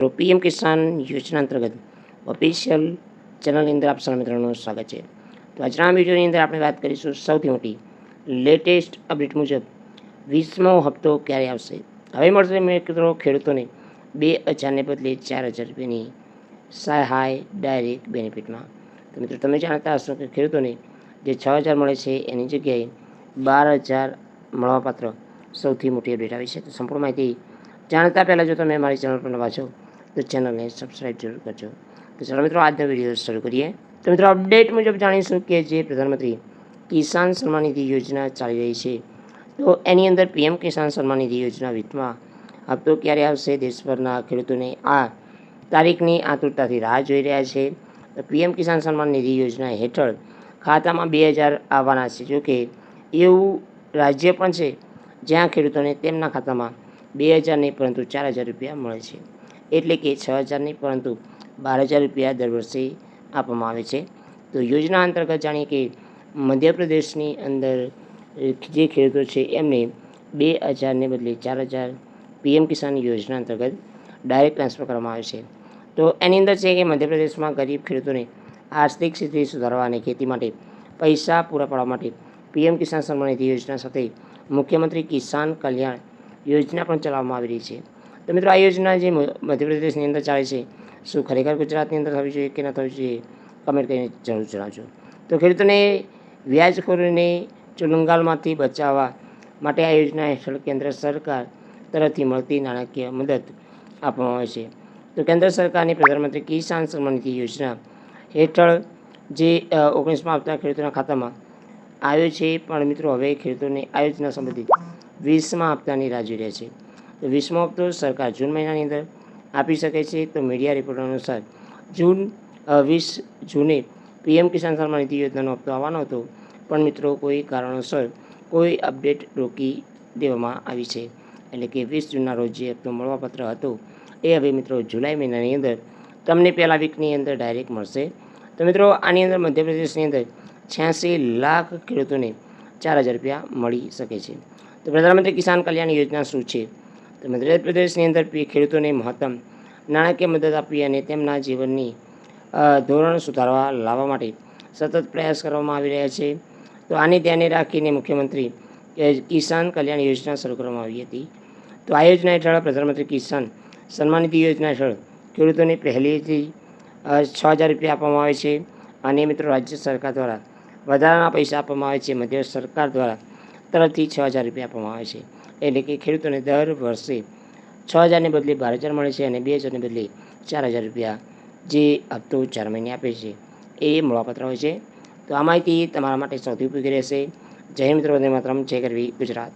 તો પીએમ કિસાન યોજના અંતર્ગત ઓફિશિયલ ચેનલની અંદર આપ સૌ મિત્રોનું સ્વાગત છે. તો આજના વિડીયોની અંદર આપણે વાત કરીશું સૌથી મોટી લેટેસ્ટ અપડેટ મુજબ 20મો હપ્તો ક્યારે આવશે. હવે મળશે મિત્રો ખેડૂતોને 2000ને બદલે 4000 રૂપિયાની સહાય ડાયરેક્ટ બેનિફિટમાં. તો મિત્રો તમે જાણતા હશો કે ખેડૂતોને જે 6000 મળે છે એની જગ્યાએ 12000 મળવાપાત્ર સૌથી મોટી અપડેટ આવી છે. તો સંપૂર્ણ માહિતી જાણતા પહેલાં જો તમે મારી ચેનલ પર નવા છો તો ચેનલને સબસ્ક્રાઈબ જરૂર કરજો. તો ચાલો મિત્રો આજનો વિડીયો શરૂ કરીએ. તો મિત્રો અપડેટ મુજબ જાણીશું કે જે પ્રધાનમંત્રી કિસાન સન્માન નિધિ યોજના ચાલી રહી છે તો એની અંદર પીએમ કિસાન સન્માન નિધિ યોજના વિત્તમાં હપ્તો ક્યારે આવશે. દેશભરના ખેડૂતોને આ તારીખની આતુરતાથી રાહ જોઈ રહ્યા છે. તો પીએમ કિસાન સન્માન નિધિ યોજના હેઠળ ખાતામાં 2000 આવવાના છે. જોકે એવું રાજ્ય પણ છે જ્યાં ખેડૂતોને તેમના ખાતામાં 2000 નહીં પરંતુ 4000 રૂપિયા મળે છે. એટલે કે 6000 નહીં પરંતુ 12000 રૂપિયા દર વર્ષે આપવામાં આવે છે. તો યોજના અંતર્ગત જાણીએ કે મધ્યપ્રદેશની અંદર જે ખેડૂતો છે એમને 2000ને બદલે 4000 પીએમ કિસાન યોજના અંતર્ગત ડાયરેક્ટ ટ્રાન્સફર કરવામાં આવે છે. તો એની અંદર છે કે મધ્યપ્રદેશમાં ગરીબ ખેડૂતોને આર્થિક સ્થિતિ સુધારવા અને ખેતી માટે પૈસા પૂરા પાડવા માટે પીએમ કિસાન સન્માન નિધિ યોજના સાથે મુખ્યમંત્રી કિસાન કલ્યાણ યોજના પણ ચલાવવામાં આવી રહી છે. તો મિત્રો આ યોજના જે મધ્યપ્રદેશની અંદર ચાલે છે શું ખરેખર ગુજરાતની અંદર થવી જોઈએ કે ન થવી જોઈએ કમેન્ટ કરીને જરૂર જણાવજો. તો ખેડૂતોને વ્યાજખોરીને ચુંગાલમાંથી બચાવવા માટે આ યોજના હેઠળ કેન્દ્ર સરકાર તરફથી મળતી નાણાકીય મદદ આપવામાં આવે છે. તો કેન્દ્ર સરકારની પ્રધાનમંત્રી કિસાન સન્માન નિધિ યોજના હેઠળ જે 19મા હપ્તા ખેડૂતોના ખાતામાં આવ્યો છે પણ મિત્રો હવે ખેડૂતોને આ યોજના સંબંધિત 20મા હપ્તાની રાહ જોઈ રહ્યા છે. તો 20મો હપ્તો સરકાર જૂન મહિનાની અંદર આપી શકે છે. તો મીડિયા રિપોર્ટ અનુસાર 20 જૂને પીએમ કિસાન સન્માન નિધિ યોજનાનો હપ્તો આવવાનો હતો પણ મિત્રો કોઈ કારણોસર કોઈ અપડેટ રોકી દેવામાં આવી છે. એટલે કે 20 જૂનના રોજ જે હપ્તો મળવાપાત્ર હતો એ હવે મિત્રો જુલાઈ મહિનાની અંદર તમને પહેલા વીકની અંદર ડાયરેક્ટ મળશે. તો મિત્રો આની અંદર મધ્યપ્રદેશની અંદર 86 લાખ ખેડૂતોને 4000 રૂપિયા મળી શકે છે. તો પ્રધાનમંત્રી કિસાન કલ્યાણ યોજના શું છે? તો મધ્યપ્રદેશની અંદર ખેડૂતોને મહત્તમ નાણાકીય મદદ આપી અને તેમના જીવનની ધોરણ સુધારવા લાવવા માટે સતત પ્રયાસ કરવામાં આવી રહ્યા છે. તો આને ધ્યાને રાખીને મુખ્યમંત્રી કિસાન કલ્યાણ યોજના શરૂ કરવામાં આવી હતી. તો આ યોજના હેઠળ પ્રધાનમંત્રી કિસાન સન્માન નિધિ યોજના હેઠળ ખેડૂતોને પહેલેથી 6000 રૂપિયા આપવામાં આવે છે અને મિત્રો રાજ્ય સરકાર દ્વારા વધારાના પૈસા આપવામાં આવે છે. મધ્ય સરકાર દ્વારા તરફથી 6000 રૂપિયા આપવામાં આવે છે. એટલે કે ખેડૂતોને દર વર્ષે 6000ને બદલે 12000 મળે છે અને 2000ને બદલે 4000 રૂપિયા જે હપ્તો 4 મહિને આપે છે એ મળવાપાત્ર હોય છે. તો આ માહિતી તમારા માટે સૌથી ઉપયોગી રહેશે. જય હિન્દ મિત્રો, વંદે માતરમ, જય ગરવી ગુજરાત.